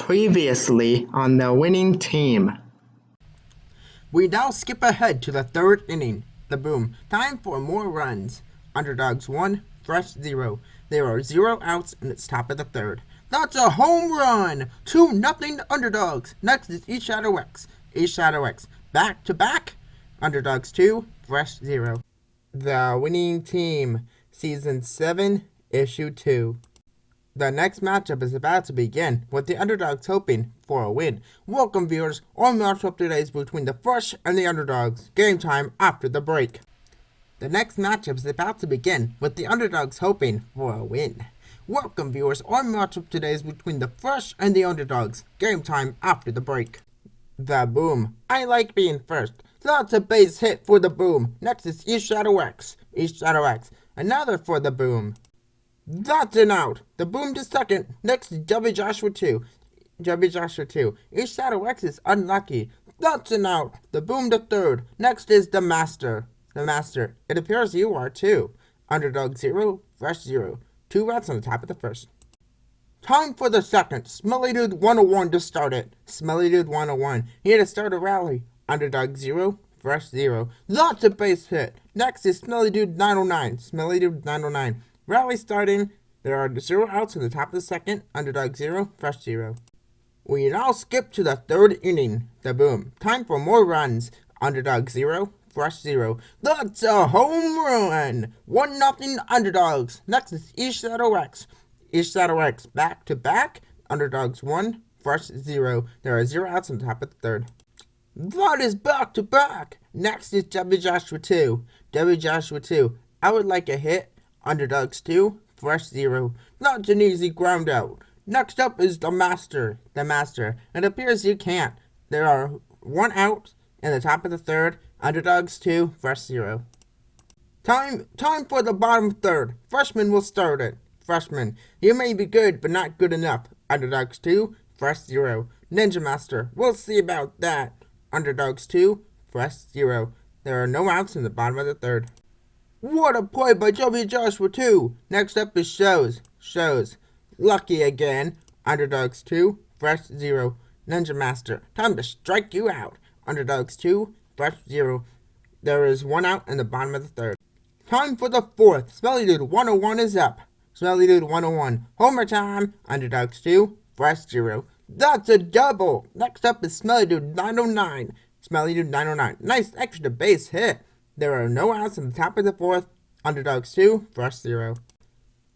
Previously on the winning team. We now skip ahead to the third inning. The boom. Time for more runs. Underdogs 1, Fresh 0. There are 0 outs and it's top of the third. That's a home run! 2-0 Underdogs. Next is East Shadow X. East Shadow X. Back to back. Underdogs 2, Fresh 0. The winning team. Season 7, Issue 2. The next matchup is about to begin, with the Underdogs hoping for a win. Welcome viewers, our matchup today is between the Fresh and the Underdogs. Game time after the break. The next matchup is about to begin, with the Underdogs hoping for a win. Welcome viewers, our matchup today is between the Fresh and the Underdogs. Game time after the break. The boom. I like being first. That's a base hit for the boom. Next is East Shadow X. East Shadow X. Another for the boom. That's an out. The boom to second. Next is W Joshua 2. W Joshua 2. East Shadow X is unlucky. That's an out. The boom to third. Next is the Master. The Master. It appears you are too. Underdog 0, Fresh 0. 2 outs on the top of the first. Time for the second. Smelly Dude 101 to start it. Smelly Dude 101. Here to start a rally. Underdog 0, Fresh 0. That's a base hit. Next is Smelly Dude 909. Smelly Dude 909. Rally starting. There are 0 outs in the top of the second. Underdog 0, Fresh 0. We now skip to the third inning. The boom. Time for more runs. Underdog 0, Fresh 0. That's a home run. 1-0 Underdogs. Next is East Shadow X. East Shadow X. Back to back. Underdogs 1, Fresh 0. There are 0 outs on the top of the third. That is back to back. Next is W Joshua 2. W Joshua 2. I would like a hit. Underdogs 2, Fresh 0. That's an easy ground out. Next up is the Master. The Master. It appears you can't. There are 1 out in the top of the third. Underdogs 2, Fresh 0. Time for the bottom third. Freshman will start it. Freshman. You may be good, but not good enough. Underdogs 2, Fresh 0. Ninja Master. We'll see about that. Underdogs 2, Fresh 0. There are no outs in the bottom of the third. What a play by W Joshua 2. Next up is Shows. Shows. Lucky again. Underdogs 2, Fresh 0. Ninja Master. Time to strike you out. Underdogs 2, Fresh 0. There is 1 out in the bottom of the third. Time for the fourth. Smelly Dude 101 is up. Smelly Dude 101. Homer time. Underdogs 2, Fresh 0. That's a double. Next up is Smelly Dude 909. Smelly Dude 909. Nice extra base hit. There are no outs in the top of the fourth. Underdogs 2, Fresh 0.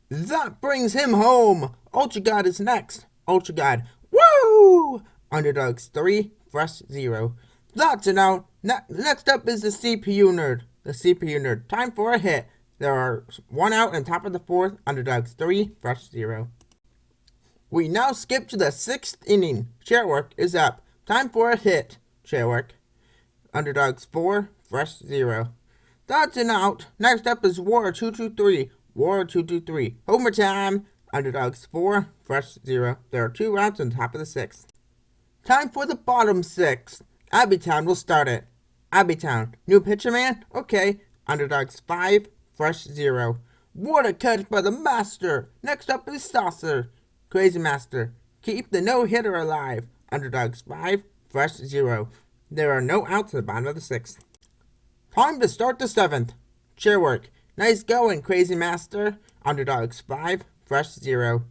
That brings him home. Ultra God is next. Ultra God. Woo! Underdogs 3, Fresh 0. That's an out. Next up is the CPU Nerd. The CPU Nerd. Time for a hit. There are 1 out in the top of the fourth. Underdogs 3, Fresh 0. We now skip to the 6th inning. Chairwork is up. Time for a hit. Chairwork. Underdogs 4, Fresh 0. That's an out. Next up is War 223. War 223. Homer time. Underdogs 4, Fresh 0. There are 2 outs on top of the 6th. Time for the bottom 6. Abbeytown will start it. Abbeytown. New pitcher man? Okay. Underdogs 5, Fresh 0. What a catch by the Master. Next up is Saucer. Crazy Master. Keep the no-hitter alive. Underdogs 5, Fresh 0. There are no outs at the bottom of the 6th. Time to start the 7th. Chairwork. Nice going, Crazy Master. Underdogs 5, Fresh 0.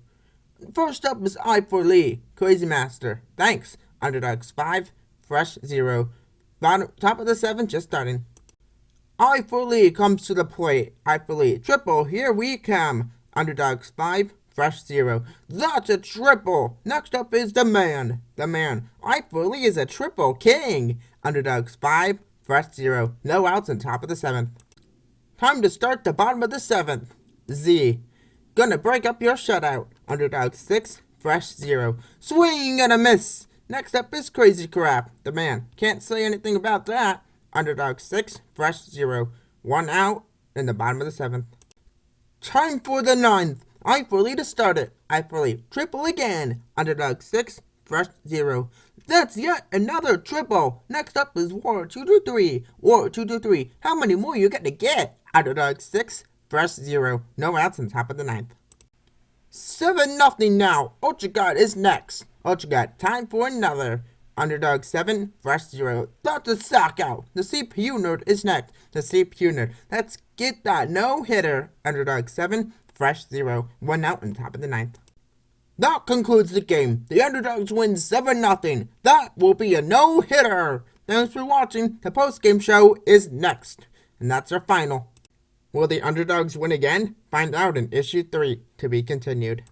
First up is I for Lee. Crazy Master. Thanks. Underdogs 5, Fresh 0. Top of the 7th, just starting. I for Lee comes to the plate. I for Lee. Triple, here we come. Underdogs 5, Fresh 0. That's a triple. Next up is the Man. The Man. I for Lee is a triple king. Underdogs 5, Fresh 0. No outs on top of the 7th. Time to start the bottom of the 7th. Z. Gonna break up your shutout. Underdogs 6, Fresh 0. Swing and a miss. Next up is Crazy Crap. The Man. Can't say anything about that. Underdogs 6, Fresh 0. 1 out in the bottom of the 7th. Time for the 9th. I for Lee to start it. I for Lee. Triple again. Underdog 6, Fresh 0. That's yet another triple. Next up is War 223. War 223. How many more you got to get? Underdog 6, Fresh 0. No outs on top of the 9th. 7-0 now. Ultra God is next. What you got? Time for another. Underdog 7, Fresh 0. That's a sock out. The CPU nerd is next. The CPU nerd. Let's get that no-hitter. Underdog 7, Fresh 0. 1 out on top of the 9th. That concludes the game. The Underdogs win 7-0. That will be a no-hitter. Thanks for watching. The post-game show is next. And that's our final. Will the Underdogs win again? Find out in issue 3, to be continued.